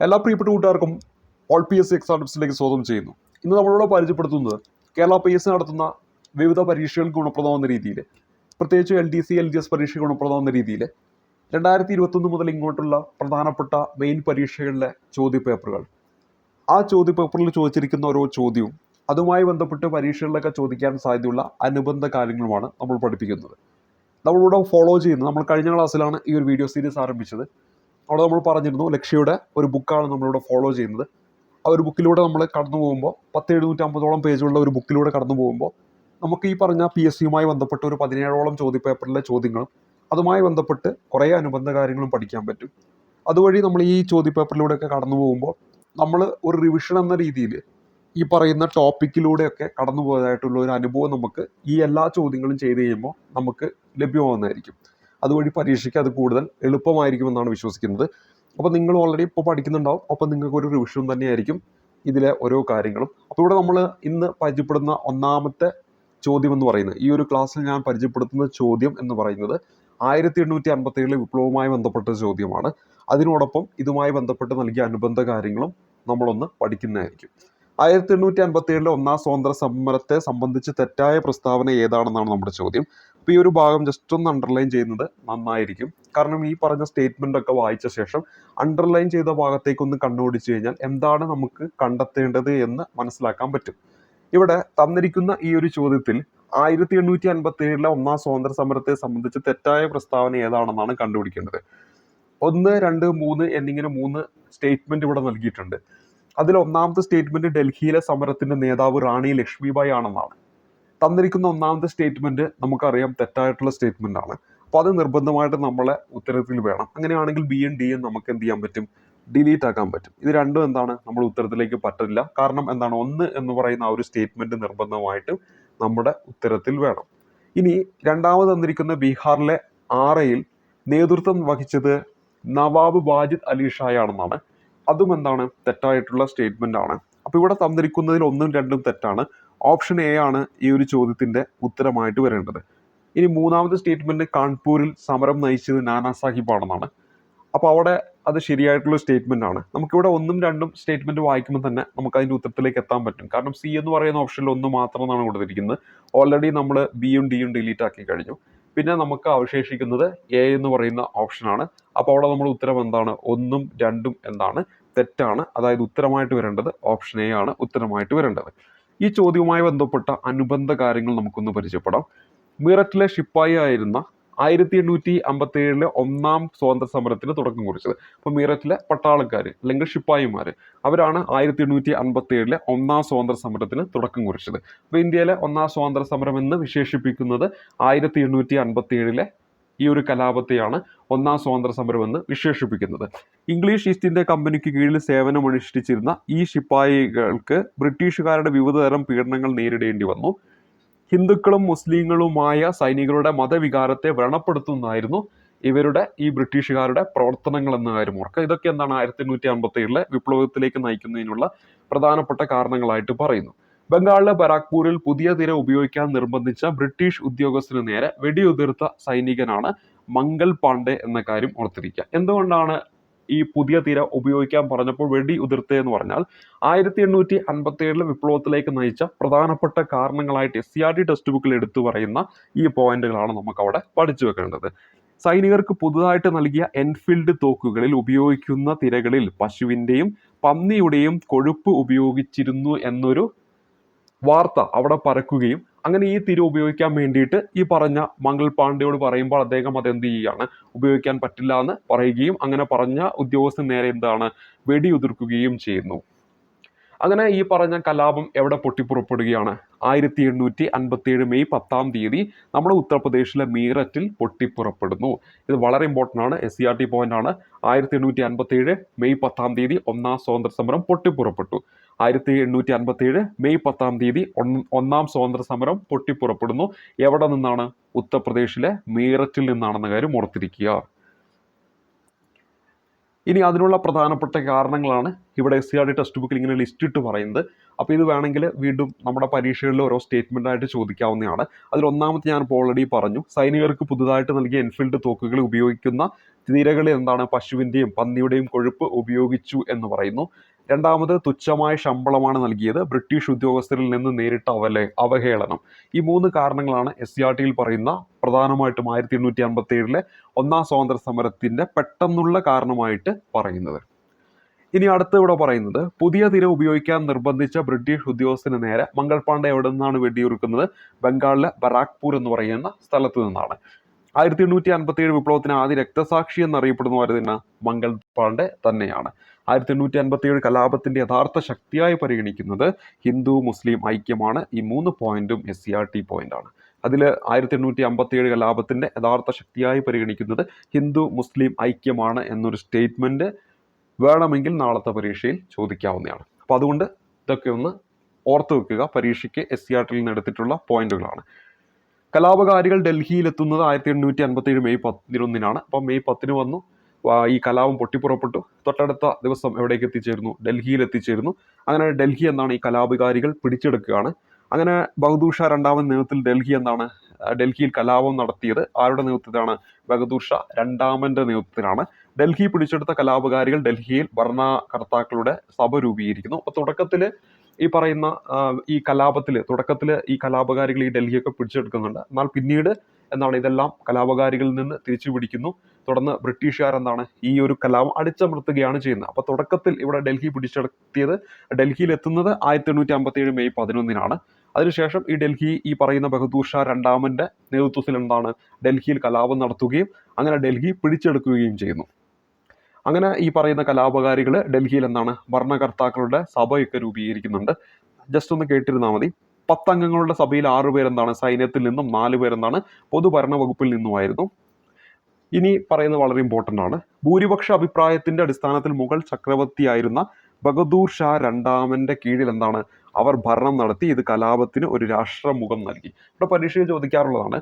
എല്ലാ പ്രിയപ്പെട്ട കൂട്ടുകാർക്കും ഓൾ PSC എക്സാം ടിപ്സിലേക്ക് സ്വാഗതം ചെയ്യുന്നു. ഇന്ന് നമ്മളിവിടെ പരിചയപ്പെടുത്തുന്നത് കേരള PSC നടത്തുന്ന വിവിധ പരീക്ഷകൾക്ക് ഗുണപ്രദമാകുന്ന രീതിയിൽ, പ്രത്യേകിച്ച് LDC LGS പരീക്ഷ ഗുണപ്രദമാകുന്ന രീതിയിൽ 2021 മുതൽ ഇങ്ങോട്ടുള്ള പ്രധാനപ്പെട്ട മെയിൻ പരീക്ഷകളിലെ ചോദ്യപേപ്പറുകൾ, ആ ചോദ്യപേപ്പറിൽ ചോദിച്ചിരിക്കുന്ന ഓരോ ചോദ്യവും അതുമായി ബന്ധപ്പെട്ട് പരീക്ഷകളിലൊക്കെ ചോദിക്കാൻ സാധ്യതയുള്ള അനുബന്ധ കാര്യങ്ങളുമാണ് നമ്മൾ പഠിപ്പിക്കുന്നത്. നമ്മളിവിടെ ഫോളോ ചെയ്യുന്നത്, നമ്മൾ കഴിഞ്ഞ ക്ലാസ്സിലാണ് ഈ ഒരു വീഡിയോ സീരീസ് ആരംഭിച്ചത്. അവിടെ നമ്മൾ പറഞ്ഞിരുന്നു ലക്ഷ്യയുടെ ഒരു ബുക്കാണ് നമ്മളിവിടെ ഫോളോ ചെയ്യുന്നത്. ആ ഒരു ബുക്കിലൂടെ നമ്മൾ കടന്നു പോകുമ്പോൾ 1750 പേജുള്ള ഒരു ബുക്കിലൂടെ കടന്നു പോകുമ്പോൾ നമുക്ക് ഈ പറഞ്ഞ PSCയുമായി ബന്ധപ്പെട്ട് ഒരു 17ഓളം ചോദ്യപേപ്പറിലെ ചോദ്യങ്ങളും അതുമായി ബന്ധപ്പെട്ട് കുറേ അനുബന്ധ കാര്യങ്ങളും പഠിക്കാൻ പറ്റും. അതുവഴി നമ്മൾ ഈ ചോദ്യപേപ്പറിലൂടെയൊക്കെ കടന്നു പോകുമ്പോൾ നമ്മൾ ഒരു റിവിഷൻ എന്ന രീതിയിൽ ഈ പറയുന്ന ടോപ്പിക്കിലൂടെയൊക്കെ കടന്നു പോയതായിട്ടുള്ള ഒരു അനുഭവം നമുക്ക് ഈ എല്ലാ ചോദ്യങ്ങളും ചെയ്ത് കഴിയുമ്പോൾ നമുക്ക് ലഭ്യമാകുന്നതായിരിക്കും. അതുവഴി പരീക്ഷയ്ക്ക് അത് കൂടുതൽ എളുപ്പമായിരിക്കുമെന്നാണ് വിശ്വസിക്കുന്നത്. അപ്പോൾ നിങ്ങൾ ഓൾറെഡി ഇപ്പോൾ പഠിക്കുന്നുണ്ടാവും, അപ്പോൾ നിങ്ങൾക്ക് ഒരു റിവിഷൻ തന്നെയായിരിക്കും ഇതിലെ ഓരോ കാര്യങ്ങളും. അപ്പോൾ ഇവിടെ നമ്മൾ ഇന്ന് പരിചയപ്പെടുന്ന ഒന്നാമത്തെ ചോദ്യം എന്ന് പറയുന്നത്, ഈ ഒരു ക്ലാസ്സിൽ ഞാൻ പരിചയപ്പെടുത്തുന്ന ചോദ്യം എന്ന് പറയുന്നത് 1857 വിപ്ലവവുമായി ബന്ധപ്പെട്ട ചോദ്യമാണ്. അതിനോടൊപ്പം ഇതുമായി ബന്ധപ്പെട്ട് നൽകിയ അനുബന്ധ കാര്യങ്ങളും നമ്മളൊന്ന് പഠിക്കുന്നതായിരിക്കും. 1857 ഒന്നാം സ്വാതന്ത്ര്യ സമരത്തെ സംബന്ധിച്ച് തെറ്റായ പ്രസ്താവന ഏതാണെന്നാണ് നമ്മുടെ ചോദ്യം. അപ്പോൾ ഈ ഒരു ഭാഗം ജസ്റ്റ് ഒന്ന് അണ്ടർലൈൻ ചെയ്യുന്നത് നന്നായിരിക്കും. കാരണം ഈ പറഞ്ഞ സ്റ്റേറ്റ്മെൻ്റ് ഒക്കെ വായിച്ച ശേഷം അണ്ടർലൈൻ ചെയ്ത ഭാഗത്തേക്കൊന്ന് കണ്ണോടിച്ചു കഴിഞ്ഞാൽ എന്താണ് നമുക്ക് കണ്ടെത്തേണ്ടത് എന്ന് മനസ്സിലാക്കാൻ പറ്റും. ഇവിടെ തന്നിരിക്കുന്ന ഈ ഒരു ചോദ്യത്തിൽ 1857 ഒന്നാം സ്വാതന്ത്ര്യ സമരത്തെ സംബന്ധിച്ച് തെറ്റായ പ്രസ്താവന ഏതാണെന്നാണ് കണ്ടുപിടിക്കേണ്ടത്. 1, 2, 3 എന്നിങ്ങനെ 3 സ്റ്റേറ്റ്മെന്റ് ഇവിടെ നൽകിയിട്ടുണ്ട്. അതിൽ ഒന്നാമത്തെ സ്റ്റേറ്റ്മെന്റ് ഡൽഹിയിലെ സമരത്തിന്റെ നേതാവ് റാണി ലക്ഷ്മിബായി ആണെന്നാണ്. തന്നിരിക്കുന്ന ഒന്നാമത്തെ സ്റ്റേറ്റ്മെന്റ് നമുക്കറിയാം തെറ്റായിട്ടുള്ള സ്റ്റേറ്റ്മെന്റ് ആണ്. അപ്പോൾ അത് നിർബന്ധമായിട്ട് നമ്മളെ ഉത്തരത്തിൽ വേണം. അങ്ങനെയാണെങ്കിൽ ബിയും ഡിയും നമുക്ക് എന്ത് ചെയ്യാൻ പറ്റും? ഡിലീറ്റ് ആക്കാൻ പറ്റും. ഇത് രണ്ടും എന്താണ്, നമ്മൾ ഉത്തരത്തിലേക്ക് പറ്റില്ല. കാരണം എന്താണ്, 1 എന്ന് പറയുന്ന ആ ഒരു സ്റ്റേറ്റ്മെന്റ് നിർബന്ധമായിട്ട് നമ്മുടെ ഉത്തരത്തിൽ വേണം. ഇനി രണ്ടാമത് തന്നിരിക്കുന്ന ബീഹാറിലെ ആറയിൽ നേതൃത്വം വഹിച്ചത് നവാബ് വാജിദ് അലി ഷാ ആണെന്നാണ്. അതും എന്താണ്, തെറ്റായിട്ടുള്ള സ്റ്റേറ്റ്മെന്റ് ആണ്. അപ്പോൾ ഇവിടെ തന്നിരിക്കുന്നതിൽ 1ഉം 2ഉം തെറ്റാണ്. ഓപ്ഷൻ എ ആണ് ഈ ഒരു ചോദ്യത്തിന്റെ ഉത്തരമായിട്ട് വരേണ്ടത്. ഇനി മൂന്നാമത്തെ സ്റ്റേറ്റ്മെന്റ് കാൺപൂരിൽ സമരം നയിച്ചത് നാനാ സാഹിബ് ആണെന്നാണ്. അപ്പോൾ അവിടെ അത് ശരിയായിട്ടുള്ള സ്റ്റേറ്റ്മെന്റ് ആണ്. നമുക്കിവിടെ 1ഉം 2ഉം സ്റ്റേറ്റ്മെന്റ് വായിക്കുമ്പോൾ തന്നെ നമുക്ക് അതിന്റെ ഉത്തരത്തിലേക്ക് എത്താൻ പറ്റും. കാരണം സി എന്ന് പറയുന്ന ഓപ്ഷനിൽ 1 മാത്രമാണ് കൊടുത്തിരിക്കുന്നത്. ഓൾറെഡി നമ്മൾ ബിയും ഡിയും ഡിലീറ്റ് ആക്കി കഴിഞ്ഞു. പിന്നെ നമുക്ക് അവശേഷിക്കുന്നത് എ എന്ന് പറയുന്ന ഓപ്ഷനാണ്. അപ്പോൾ അവിടെ നമ്മുടെ ഉത്തരം എന്താണ്, 1ഉം 2ഉം എന്താണ്, തെറ്റാണ്. അതായത് ഉത്തരമായിട്ട് വരേണ്ടത് ഓപ്ഷൻ എ ആണ് ഉത്തരമായിട്ട് വരേണ്ടത്. ഈ ചോദ്യവുമായി ബന്ധപ്പെട്ട അനുബന്ധ കാര്യങ്ങൾ നമുക്കൊന്ന് പരിചയപ്പെടാം. മീററ്റിലെ ശിപ്പായി ആയിരുന്ന 1857 ഒന്നാം സ്വാതന്ത്ര്യ സമരത്തിന് തുടക്കം കുറിച്ചത്. അപ്പോൾ മീററ്റിലെ പട്ടാളക്കാർ അല്ലെങ്കിൽ ശിപ്പായിമാർ, അവരാണ് 1857 ഒന്നാം സ്വാതന്ത്ര്യ സമരത്തിന് തുടക്കം കുറിച്ചത്. അപ്പോൾ ഇന്ത്യയിലെ ഒന്നാം സ്വാതന്ത്ര്യ സമരം എന്ന് വിശേഷിപ്പിക്കുന്നത് 1857 ഈ ഒരു കലാപത്തെയാണ് ഒന്നാം സ്വാതന്ത്ര്യ സമരം എന്ന് വിശേഷിപ്പിക്കുന്നത്. ഇംഗ്ലീഷ് ഈസ്റ്റ് ഇന്ത്യ കമ്പനിക്ക് കീഴിൽ സേവനമനുഷ്ഠിച്ചിരുന്ന ഈ ശിപ്പായികൾക്ക് ബ്രിട്ടീഷുകാരുടെ വിവിധ തരം പീഡനങ്ങൾ നേരിടേണ്ടി വന്നു. ഹിന്ദുക്കളും മുസ്ലിങ്ങളുമായ സൈനികരുടെ മതവികാരത്തെ വ്രണപ്പെടുത്തുന്നതായിരുന്നു ഇവരുടെ ഈ ബ്രിട്ടീഷുകാരുടെ പ്രവർത്തനങ്ങൾ എന്ന കാര്യം ഓർക്കുക. ഇതൊക്കെ എന്താണ് 1857 വിപ്ലവത്തിലേക്ക് നയിക്കുന്നതിനുള്ള പ്രധാനപ്പെട്ട കാരണങ്ങളായിട്ട് പറയുന്നു. ബംഗാളിലെ ബരാക്പൂരിൽ പുതിയ തിര ഉപയോഗിക്കാൻ നിർബന്ധിച്ച ബ്രിട്ടീഷ് ഉദ്യോഗസ്ഥന് നേരെ വെടിയുതിർത്ത സൈനികനാണ് മംഗൾ പാണ്ഡെ എന്ന കാര്യം ഓർത്തിരിക്കുക. എന്തുകൊണ്ടാണ് ഈ പുതിയ തിര ഉപയോഗിക്കാൻ പറഞ്ഞപ്പോൾ വെടി ഉതിർത്തതെന്ന് പറഞ്ഞാൽ 1857 വിപ്ലവത്തിലേക്ക് നയിച്ച പ്രധാനപ്പെട്ട കാരണങ്ങളായിട്ട് SCERT ടെക്സ്റ്റ് ബുക്കിൽ എടുത്തു പറയുന്ന ഈ പോയിന്റുകളാണ് നമുക്ക് അവിടെ പഠിച്ചു വെക്കേണ്ടത്. സൈനികർക്ക് പുതുതായിട്ട് നൽകിയ എൻഫീൽഡ് തോക്കുകളിൽ ഉപയോഗിക്കുന്ന തിരകളിൽ പശുവിൻ്റെയും പന്നിയുടെയും കൊഴുപ്പ് ഉപയോഗിച്ചിരുന്നു എന്നൊരു വാർത്ത അവിടെ പരക്കുകയും അങ്ങനെ ഈ തിര ഉപയോഗിക്കാൻ വേണ്ടിയിട്ട് ഈ പറഞ്ഞ മംഗൾ പാണ്ഡെയോട് പറയുമ്പോൾ അദ്ദേഹം അതെന്ത് ചെയ്യുകയാണ്, ഉപയോഗിക്കാൻ പറ്റില്ല എന്ന് പറയുകയും അങ്ങനെ പറഞ്ഞ ഉദ്യോഗസ്ഥന് നേരെ എന്താണ്, വെടിയുതിർക്കുകയും ചെയ്യുന്നു. അങ്ങനെ ഈ പറഞ്ഞ കലാപം എവിടെ പൊട്ടിപ്പുറപ്പെടുകയാണ്, 1857 മെയ് 10 നമ്മുടെ ഉത്തർപ്രദേശിലെ മീററ്റിൽ പൊട്ടിപ്പുറപ്പെടുന്നു. ഇത് വളരെ ഇമ്പോർട്ടൻ്റ് ആണ്, SCERT പോയിന്റ് ആണ്. 1857 മെയ് 10 ഒന്നാം സ്വാതന്ത്ര്യ സമരം പൊട്ടിപ്പുറപ്പെട്ടു. 1857 മെയ് 10 ഒന്നാം സ്വാതന്ത്ര്യ സമരം പൊട്ടിപ്പുറപ്പെടുന്നു. എവിടെ നിന്നാണ്? ഉത്തർപ്രദേശിലെ മീററ്റിൽ നിന്നാണെന്ന കാര്യം ഓർത്തിരിക്കുക. ഇനി അതിനുള്ള പ്രധാനപ്പെട്ട കാരണങ്ങളാണ് ഇവിടെ SCRT ടെക്സ്റ്റ് ബുക്കിൽ ഇങ്ങനെ ലിസ്റ്റ് ഇട്ട് പറയുന്നത്. അപ്പോൾ ഇത് വേണമെങ്കിൽ വീണ്ടും നമ്മുടെ പരീക്ഷകളിൽ ഓരോ സ്റ്റേറ്റ്മെൻ്റ് ആയിട്ട് ചോദിക്കാവുന്നതാണ്. അതിൽ ഒന്നാമത്തെ ഞാനിപ്പോൾ ഓൾറെഡി പറഞ്ഞു, സൈനികർക്ക് പുതുതായിട്ട് നൽകിയ എൻഫീൽഡ് തോക്കുകൾ ഉപയോഗിക്കുന്ന തീരകളിൽ എന്താണ് പശുവിൻ്റെയും പന്നിയുടെയും കൊഴുപ്പ് ഉപയോഗിച്ചു എന്ന് പറയുന്നു. രണ്ടാമത് തുച്ഛമായ ശമ്പളമാണ് നൽകിയത്, ബ്രിട്ടീഷ് ഉദ്യോഗസ്ഥരിൽ നിന്ന് നേരിട്ട അവഹേളനം. ഈ 3 കാരണങ്ങളാണ് SCRTയിൽ പറയുന്ന പ്രധാനമായിട്ടും 1857 ഒന്നാം സ്വാതന്ത്ര്യ സമരത്തിന്റെ പെട്ടെന്നുള്ള കാരണമായിട്ട് പറയുന്നത്. ഇനി അടുത്ത് ഇവിടെ പറയുന്നത്, പുതിയ തിര ഉപയോഗിക്കാൻ നിർബന്ധിച്ച ബ്രിട്ടീഷ് ഉദ്യോഗസ്ഥന് നേരെ മംഗൾ പാണ്ഡെ എവിടെ നിന്നാണ് വെടിയുതിർക്കുന്നത്? ബംഗാളിലെ ബരാക്പൂർ എന്ന് പറയുന്ന സ്ഥലത്ത് നിന്നാണ്. 1857 വിപ്ലവത്തിന് ആദ്യ രക്തസാക്ഷി എന്നറിയപ്പെടുന്ന തന്നെ മംഗൾ പാണ്ഡെ തന്നെയാണ്. 1857 കലാപത്തിന്റെ യഥാർത്ഥ ശക്തിയായി പരിഗണിക്കുന്നത് ഹിന്ദു മുസ്ലിം ഐക്യമാണ്. ഈ 3 പോയിന്റും SCRT പോയിന്റാണ്. അതിൽ 1857 കലാപത്തിന്റെ യഥാർത്ഥ ശക്തിയായി പരിഗണിക്കുന്നത് ഹിന്ദു മുസ്ലിം ഐക്യമാണ് എന്നൊരു സ്റ്റേറ്റ്മെന്റ് വേണമെങ്കിൽ നാളത്തെ പരീക്ഷയിൽ ചോദിക്കാവുന്നതാണ്. അപ്പോൾ അതുകൊണ്ട് ഇതൊക്കെ ഒന്ന് ഓർത്ത് വെക്കുക. പരീക്ഷയ്ക്ക് SCRTയിൽ നിന്ന് എടുത്തിട്ടുള്ള പോയിന്റുകളാണ്. കലാപകാരികൾ ഡൽഹിയിലെത്തുന്നത് 1857 മെയ് 11-നാണ്. അപ്പം മെയ് 10 വന്നു, ഈ കലാപം പൊട്ടിപ്പുറപ്പെട്ടു. തൊട്ടടുത്ത ദിവസം എവിടേക്ക് എത്തിച്ചേരുന്നു? ഡൽഹിയിൽ എത്തിച്ചേരുന്നു. അങ്ങനെ ഡൽഹി എന്താണ് ഈ കലാപകാരികൾ പിടിച്ചെടുക്കുകയാണ്. അങ്ങനെ ബഹദൂർ ഷാ രണ്ടാമൻ നേതൃത്വത്തിൽ ഡൽഹിയിൽ കലാപം നടത്തിയത് ആരുടെ നേതൃത്വത്തിലാണ്? ബഹദൂർ ഷാ രണ്ടാമന്റെ നേതൃത്വത്തിലാണ്. ഡൽഹി പിടിച്ചെടുത്ത കലാപകാരികൾ ഡൽഹിയിൽ ഭരണകർത്താക്കളുടെ സഭ രൂപീകരിക്കുന്നു. അപ്പോൾ തുടക്കത്തിൽ ഈ പറയുന്ന ഈ കലാപകാരികൾ ഈ ഡൽഹിയൊക്കെ പിടിച്ചെടുക്കുന്നുണ്ട്. എന്നാൽ പിന്നീട് എന്താണ് ഇതെല്ലാം കലാപകാരികളിൽ നിന്ന് തിരിച്ചു പിടിക്കുന്നു. തുടർന്ന് ബ്രിട്ടീഷുകാർ എന്താണ് ഈ ഒരു കലാപം അടിച്ചമർത്തുകയാണ് ചെയ്യുന്നത്. അപ്പോൾ തുടക്കത്തിൽ ഇവിടെ ഡൽഹിയിൽ എത്തുന്നത് 1857 മെയ് 11-നാണ്. അതിനുശേഷം ഈ പറയുന്ന ബഹദൂർ ഷാ രണ്ടാമന്റെ നേതൃത്വത്തിൽ എന്താണ് ഡൽഹിയിൽ കലാപം നടത്തുകയും അങ്ങനെ ഡൽഹി പിടിച്ചെടുക്കുകയും ചെയ്യുന്നു. അങ്ങനെ ഈ പറയുന്ന കലാപകാരികൾ ഡൽഹിയിൽ എന്താണ് ഭരണകർത്താക്കളുടെ സഭയൊക്കെ രൂപീകരിക്കുന്നുണ്ട്. ജസ്റ്റ് ഒന്ന് കേട്ടിരുന്നാൽ മതി. 10 അംഗങ്ങളുടെ സഭയിൽ 6 പേരെന്താണ് സൈന്യത്തിൽ നിന്നും, 4 പേരെന്താണ് പൊതുഭരണ വകുപ്പിൽ നിന്നുമായിരുന്നു. ഇനി പറയുന്നത് വളരെ ഇമ്പോർട്ടൻ്റ് ആണ്. ഭൂരിപക്ഷ അഭിപ്രായത്തിന്റെ അടിസ്ഥാനത്തിൽ മുഗൾ ചക്രവർത്തിയായിരുന്ന ബഹദൂർ ഷാ രണ്ടാമന്റെ കീഴിൽ എന്താണ് അവർ ഭരണം നടത്തി. ഇത് കലാപത്തിന് ഒരു രാഷ്ട്രമുഖം നൽകി. ഇവിടെ പരീക്ഷയിൽ ചോദിക്കാറുള്ളതാണ്,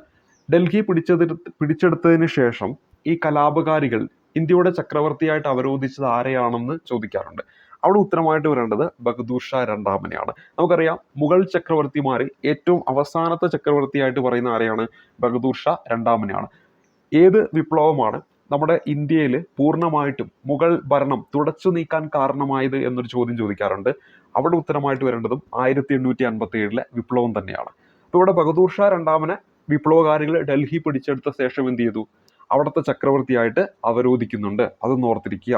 ഡൽഹി പിടിച്ചെടുത്തതിന് ശേഷം ഈ കലാപകാരികൾ ഇന്ത്യയുടെ ചക്രവർത്തിയായിട്ട് അവരോധിച്ചത് ആരെയാണെന്ന് ചോദിക്കാറുണ്ട്. അവിടെ ഉത്തരമായിട്ട് വരേണ്ടത് ബഹദൂർ ഷാ രണ്ടാമനെയാണ്. നമുക്കറിയാം മുഗൾ ചക്രവർത്തിമാരിൽ ഏറ്റവും അവസാനത്തെ ചക്രവർത്തിയായിട്ട് പറയുന്ന ആരെയാണ്? ബഹദൂർ ഷാ രണ്ടാമനെയാണ്. ഏത് വിപ്ലവമാണ് നമ്മുടെ ഇന്ത്യയിൽ പൂർണ്ണമായിട്ടും മുഗൾ ഭരണം തുടച്ചു നീക്കാൻ കാരണമായത് എന്നൊരു ചോദ്യം ചോദിക്കാറുണ്ട്. അവിടെ ഉത്തരമായിട്ട് വരേണ്ടതും 1857 വിപ്ലവം തന്നെയാണ്. അപ്പോൾ ഇവിടെ ബഹദൂർ ഷാ രണ്ടാമനെ വിപ്ലവകാരികൾ ഡൽഹി പിടിച്ചെടുത്ത ശേഷം എന്ത് ചെയ്തു? അവിടുത്തെ ചക്രവർത്തിയായിട്ട് അവരോധിക്കുന്നുണ്ട്. അതൊന്ന് ഓർത്തിരിക്കുക.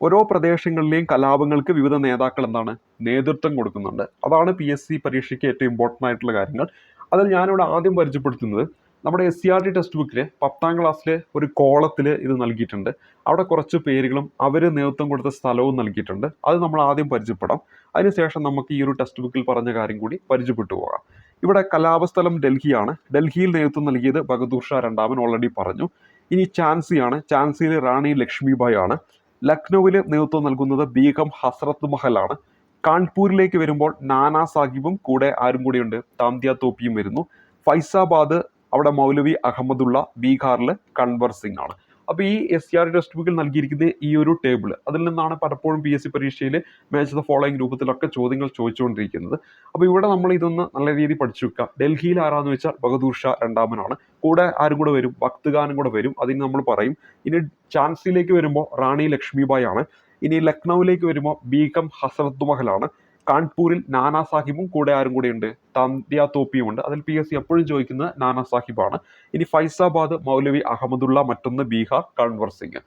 ഓരോ പ്രദേശങ്ങളിലെയും കലാപങ്ങൾക്ക് വിവിധ നേതാക്കൾ എന്താണ് നേതൃത്വം കൊടുക്കുന്നുണ്ട്. അതാണ് PSC പരീക്ഷയ്ക്ക് ഏറ്റവും ഇമ്പോർട്ടൻ്റ് ആയിട്ടുള്ള കാര്യങ്ങൾ. അതിൽ ഞാനിവിടെ ആദ്യം പരിചയപ്പെടുത്തുന്നത് നമ്മുടെ SCRT ടെക്സ്റ്റ് ബുക്കിൽ 10ാം ക്ലാസ്സിൽ ഒരു കോളത്തിൽ ഇത് നൽകിയിട്ടുണ്ട്. അവിടെ കുറച്ച് പേരുകളും അവർ നേതൃത്വം കൊടുത്ത സ്ഥലവും നൽകിയിട്ടുണ്ട്. അത് നമ്മൾ ആദ്യം പരിചയപ്പെടാം. അതിനുശേഷം നമുക്ക് ഈ ഒരു ടെക്സ്റ്റ് ബുക്കിൽ പറഞ്ഞ കാര്യം കൂടി പരിചയപ്പെട്ടു പോകാം. ഇവിടെ കലാപസ്ഥലം ഡൽഹിയാണ്. ഡൽഹിയിൽ നേതൃത്വം നൽകിയത് ബഹദൂർ ഷാ രണ്ടാമൻ, ഓൾറെഡി പറഞ്ഞു. ഇനി ഝാൻസിയാണ്. ഝാൻസിയിൽ റാണി ലക്ഷ്മിബായി ആണ്. ലക്നൌവിൽ നേതൃത്വം നൽകുന്നത് ബീഗം ഹസ്രത്ത് മഹലാണ്. കാൺപൂരിലേക്ക് വരുമ്പോൾ നാനാ സാഹിബും കൂടെ ആരും കൂടിയുണ്ട്? താന്തിയ തോപ്പിയും വരുന്നു. ഫൈസാബാദ് അവിടെ മൗലവി അഹമ്മദുള്ള, ബീഹാറിൽ കൺവർ സിംഗ് ആണ്. അപ്പോൾ ഈ SCRT ടെക്സ്റ്റ് ബുക്കിൽ നൽകിയിരിക്കുന്ന ഈ ഒരു ടേബിൾ, അതിൽ നിന്നാണ് പലപ്പോഴും PSC പരീക്ഷയിൽ മാച്ച് ദ ഫോളോയിങ് രൂപത്തിലൊക്കെ ചോദ്യങ്ങൾ ചോദിച്ചുകൊണ്ടിരിക്കുന്നത്. അപ്പോൾ ഇവിടെ നമ്മൾ ഇതൊന്ന് നല്ല രീതിയിൽ പഠിച്ചു വെക്കുക. ഡൽഹിയിൽ ആരാന്ന് വെച്ചാൽ ബഹദൂർ ഷാ രണ്ടാമനാണ്. കൂടെ ആരും കൂടെ വരും? ഭക്ത്ഖാനും കൂടെ വരും. അതിന് നമ്മൾ പറയും. ഇനി ഝാൻസിയിലേക്ക് വരുമ്പോൾ റാണി ലക്ഷ്മിബായി ആണ്. ഇനി ലക്നൌവിലേക്ക് വരുമ്പോൾ ബീഗം ഹസ്രത്ത് മഹലാണ്. കാൺപൂരിൽ നാനാ സാഹിബും കൂടെ ആരും കൂടെ ഉണ്ട്? താന്തിയ തോപ്പിയും ഉണ്ട്. അതിൽ PSC എപ്പോഴും ചോദിക്കുന്നത് നാനാ സാഹിബാണ്. ഇനി ഫൈസാബാദ് മൗലവി അഹമ്മദുള്ള, മറ്റൊന്ന് ബീഹാർ കൺവർ സിംഗ്.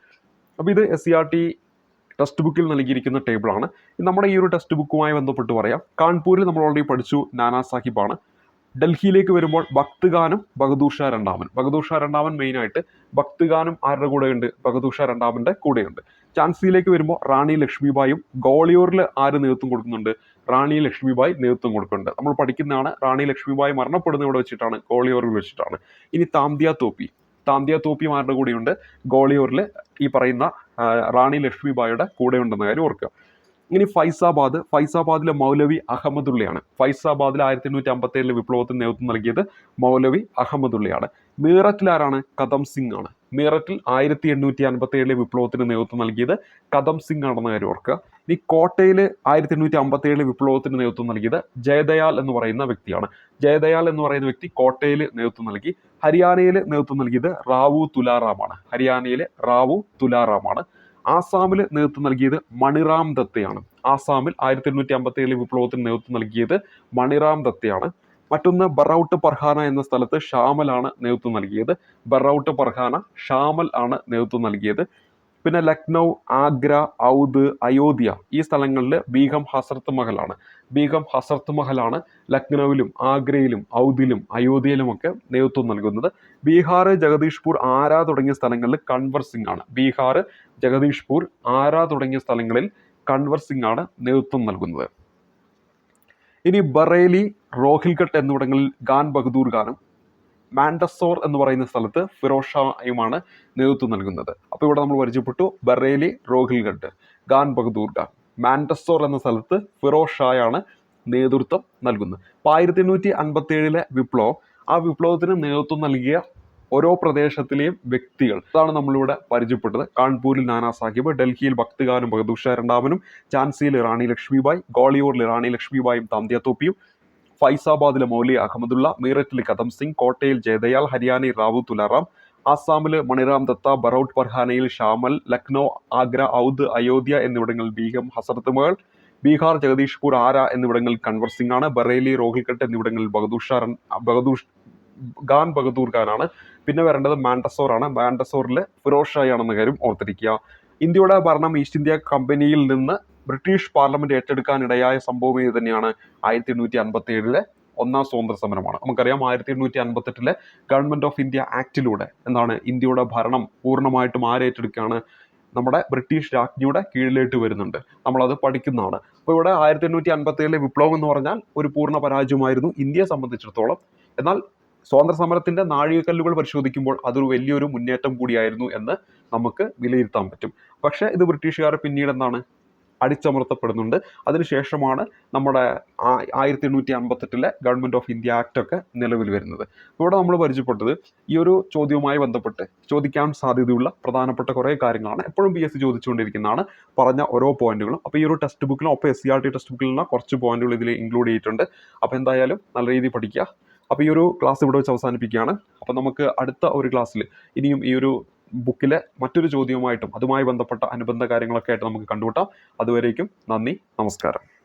അപ്പോൾ ഇത് SCRT ടെക്സ്റ്റ് ബുക്കിൽ നൽകിയിരിക്കുന്ന ടേബിളാണ്. നമ്മുടെ ഈ ഒരു ടെക്സ്റ്റ് ബുക്കുമായി ബന്ധപ്പെട്ട് പറയാം. കാൺപൂരിൽ നമ്മൾ ഓൾറെഡി പഠിച്ചു നാനാ സാഹിബാണ്. ഡൽഹിയിലേക്ക് വരുമ്പോൾ ഭക്ത്ഖാനും ബഹദൂർ ഷാ രണ്ടാമൻ മെയിനായിട്ട്. ഭക്ത്ഖാനും ആരുടെ കൂടെയുണ്ട്? ബഹദൂർ ഷാ രണ്ടാമൻ്റെ കൂടെയുണ്ട്. ഝാൻസിയിലേക്ക് വരുമ്പോൾ റാണി ലക്ഷ്മിബായും. ഗോളിയോറിൽ ആര് നേതൃത്വം കൊടുക്കുന്നുണ്ട്? റാണി ലക്ഷ്മിബായി നേതൃത്വം കൊടുക്കുന്നുണ്ട്. നമ്മൾ പഠിക്കുന്നതാണ്. റാണി ലക്ഷ്മിബായി മരണപ്പെടുന്ന ഇവിടെ വെച്ചിട്ടാണ്, ഗോളിയോറിൽ വെച്ചിട്ടാണ്. ഇനി താന്തിയ തോപ്പിയും ആരുടെ കൂടെയുണ്ട്? ഗോളിയോറിൽ ഈ പറയുന്ന റാണി ലക്ഷ്മിബായിയുടെ കൂടെ ഉണ്ടെന്ന കാര്യം ഓർക്കുക. ഇനി ഫൈസാബാദിലെ മൗലവി അഹമ്മദുള്ളയാണ്. ഫൈസാബാദിൽ 1857 വിപ്ലവത്തിന് നേതൃത്വം നൽകിയത് മൗലവി അഹമ്മദുള്ളയാണ്. മീററ്റിൽ ആരാണ്? കദം സിംഗ് ആണ്. മീററ്റിൽ 1857 വിപ്ലവത്തിന് നേതൃത്വം നൽകിയത് കദം സിംഗ് ആണെന്ന കാര്യം ഓർക്കുക. ഇനി കോട്ടയിൽ 1857 വിപ്ലവത്തിന് നേതൃത്വം നൽകിയത് ജയദയാൽ എന്ന് പറയുന്ന വ്യക്തിയാണ്. ജയദയാൽ എന്ന് പറയുന്ന വ്യക്തി കോട്ടയിൽ നേതൃത്വം നൽകി. ഹരിയാനയിൽ നേതൃത്വം നൽകിയത് റാവു തുലാറാമാണ്. ആസാമിൽ നേതൃത്വം നൽകിയത് മണിറാം ദത്തയാണ്. ആസാമിൽ 1857 വിപ്ലവത്തിന് നേതൃത്വം നൽകിയത് മണിറാം ദത്തയാണ്. മറ്റൊന്ന് ബറൌട്ട് പർഹാന എന്ന സ്ഥലത്ത് ഷാമലാണ് നേതൃത്വം നൽകിയത്. പിന്നെ ലക്നൗ, ആഗ്ര, ഔദ്, അയോധ്യ ഈ സ്ഥലങ്ങളിൽ ബീഗം ഹസർത്ത് മഹലാണ് ലക്നൌവിലും തുടങ്ങിയ അയോധ്യയിലും ഒക്കെ നേതൃത്വം നൽകുന്നത്. ബീഹാർ, ജഗദീഷ്പൂർ, ആര തുടങ്ങിയ സ്ഥലങ്ങളിൽ കൺവർ സിംഗ് ആണ് നേതൃത്വം നൽകുന്നത്. ഇനി ബറേലി, റോഹിൽഖട്ട് എന്നിവിടങ്ങളിൽ ഖാൻ ബഹദൂർ ഖാനും മാൻഡസോർ എന്ന് പറയുന്ന സ്ഥലത്ത് ഫിറോസ് ഷായുമാണ് നേതൃത്വം നൽകുന്നത്. അപ്പോൾ ഇവിടെ നമ്മൾ പരിചയപ്പെട്ടു ബറേലി, റോഹിൽഖട്ട്, ഖാൻ ബഹദൂർ ഖാൻ. മാൻഡസോർ എന്ന സ്ഥലത്ത് ഫിറോസ് ഷായാണ് നേതൃത്വം നൽകുന്നത്. അപ്പോൾ 1857 വിപ്ലവം, ആ വിപ്ലവത്തിന് നേതൃത്വം നൽകിയ ഓരോ പ്രദേശത്തിലെയും വ്യക്തികൾ അതാണ് നമ്മളിവിടെ പരിചയപ്പെട്ടത്. കാൺപൂരിൽ നാനാ സാഹിബ്, ഡൽഹിയിൽ ഭക്ത് ഖാനും ബഹദൂർ ഷാ രണ്ടാമനും, ഝാൻസിയിൽ റാണി ലക്ഷ്മിബായി, ഗ്വാളിയോറിൽ റാണി ലക്ഷ്മിബായും താന്തിയ തോപ്പിയും, ഫൈസാബാദിലെ മൗലി അഹമ്മദുള്ള, മീററ്റിൽ കദം സിംഗ്, കോട്ടയിൽ ജയദയാൽ, ഹരിയാനയിൽ റാവു തുലാറാം, ആസാമിൽ മണിറാം ദത്ത, ബറൌട്ട് പർഹാനയിൽ ഷാമൽ, ലക്നൗ, ആഗ്ര, ഔദ്, അയോധ്യ എന്നിവിടങ്ങളിൽ ബീഗം ഹസരത്ത് മഹൽ, ബീഹാർ, ജഗദീഷ്പൂർ, ആര എന്നിവിടങ്ങളിൽ കൺവർ സിംഗ് ആണ്. ബറേലി, റോഹിൽഖട്ട് എന്നിവിടങ്ങളിൽ ഖാൻ ബഹദൂർ ഖാനാണ്. പിന്നെ വരേണ്ടത് മാൻഡസോർ ആണ്. മാൻഡസോറിൽ ഫിറോസ് ഷാ ആണെന്ന കാര്യം ഓർത്തിരിക്കുക. ഇന്ത്യയുടെ ഭരണം ഈസ്റ്റ് ഇന്ത്യ കമ്പനിയിൽ നിന്ന് ബ്രിട്ടീഷ് പാർലമെന്റ് ഏറ്റെടുക്കാനിടയായ സംഭവം ഇത് തന്നെയാണ്. 1857 ഒന്നാം സ്വാതന്ത്ര്യ സമരമാണ്. നമുക്കറിയാം 1858 ഗവൺമെന്റ് ഓഫ് ഇന്ത്യ ആക്ടിലൂടെ ഇന്ത്യയുടെ ഭരണം പൂർണ്ണമായിട്ടും ആരേറ്റെടുക്കുകയാണ്? നമ്മുടെ ബ്രിട്ടീഷ് രാജ്ഞിയുടെ കീഴിലേക്ക് വരുന്നുണ്ട്. നമ്മളത് പഠിക്കുന്നതാണ്. അപ്പോൾ ഇവിടെ 1857 വിപ്ലവം എന്ന് പറഞ്ഞാൽ ഒരു പൂർണ്ണ പരാജയമായിരുന്നു ഇന്ത്യയെ സംബന്ധിച്ചിടത്തോളം. എന്നാൽ സ്വാതന്ത്ര്യ സമരത്തിന്റെ നാഴികക്കല്ലുകൾ പരിശോധിക്കുമ്പോൾ അതൊരു വലിയൊരു മുന്നേറ്റം കൂടിയായിരുന്നു എന്ന് നമുക്ക് വിലയിരുത്താൻ പറ്റും. പക്ഷേ ഇത് ബ്രിട്ടീഷുകാർ പിന്നീട് അടിച്ചമർത്തപ്പെടുന്നുണ്ട്. അതിനുശേഷമാണ് നമ്മുടെ 1858 ഗവൺമെന്റ് ഓഫ് ഇന്ത്യ ആക്ട് ഒക്കെ നിലവിൽ വരുന്നത്. ഇവിടെ നമ്മൾ പരിചയപ്പെട്ടത് ഈ ഒരു ചോദ്യവുമായി ബന്ധപ്പെട്ട് ചോദിക്കാൻ സാധ്യതയുള്ള പ്രധാനപ്പെട്ട കുറേ കാര്യങ്ങളാണ്. എപ്പോഴും PSC ചോദിച്ചുകൊണ്ടിരിക്കുന്നതാണ് പറഞ്ഞ ഓരോ പോയിന്റുകളും. അപ്പോൾ ഈ ഒരു ടെക്സ്റ്റ് ബുക്കിലും ഒപ്പം SCERT ടെക്സ്റ്റ് ബുക്കിലുള്ള കുറച്ച് പോയിന്റുകൾ ഇതിൽ ഇൻക്ലൂഡ് ചെയ്തിട്ടുണ്ട്. അപ്പോൾ എന്തായാലും നല്ല രീതിയിൽ പഠിക്കുക. അപ്പോൾ ഈ ഒരു ക്ലാസ് ഇവിടെ വെച്ച് അവസാനിപ്പിക്കുകയാണ്. അപ്പോൾ നമുക്ക് അടുത്ത ഒരു ക്ലാസ്സിൽ ഇനിയും ഈ ഒരു ബുക്കിലെ മറ്റൊരു ചോദ്യവുമായിട്ടും അതുമായി ബന്ധപ്പെട്ട അനുബന്ധ കാര്യങ്ങളൊക്കെ ആയിട്ട് നമുക്ക് കണ്ടുമുട്ടാം. അതുവരേക്കും നന്ദി, നമസ്കാരം.